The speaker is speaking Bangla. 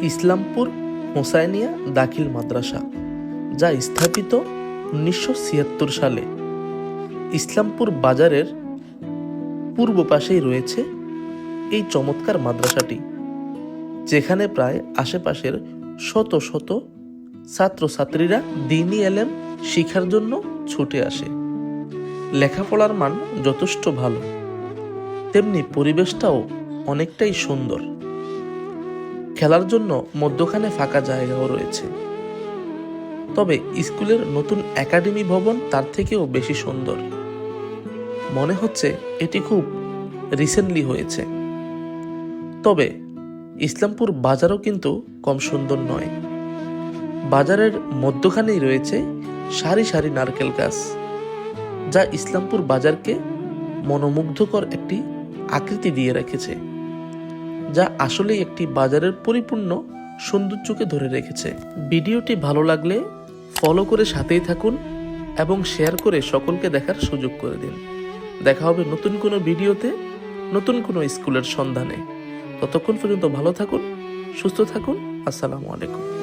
ইসলামপুর হোসাইনিয়া দাখিল মাদ্রাসা, যা স্থাপিত 1976 সালে। ইসলামপুর বাজারের পূর্ব পাশেই রয়েছে এই চমৎকার মাদ্রাসাটি, যেখানে প্রায় আশেপাশের শত শত ছাত্রছাত্রীরা দ্বীনি এলেম শিক্ষার জন্য ছুটে আসে। লেখাপড়ার মান যথেষ্ট ভালো, তেমনি পরিবেশটাও অনেকটাই সুন্দর। খেলার জন্য মধ্যখানে ফাঁকা জায়গাও রয়েছে। তবে স্কুলের নতুন একাডেমি ভবন তার থেকেও বেশি সুন্দর। মনে হচ্ছে এটি খুব রিসেন্টলি হয়েছে। তবে ইসলামপুর বাজারও কিন্তু কম সুন্দর নয়। বাজারের মধ্যখানেই রয়েছে সারি সারি নারকেল গাছ, যা ইসলামপুর বাজারকে মনোমুগ্ধকর একটি আকৃতি দিয়ে রেখেছে, যা আসলেই একটি বাজারের পরিপূর্ণ সৌন্দর্যকে ধরে রেখেছে। ভিডিওটি ভালো লাগলে ফলো করে সাথেই থাকুন এবং শেয়ার করে সকলকে দেখার সুযোগ করে দিন। দেখা হবে নতুন কোনো ভিডিওতে, নতুন কোনো স্কুলের সন্ধানে। ততক্ষণ পর্যন্ত ভালো থাকুন, সুস্থ থাকুন। আসসালামু আলাইকুম।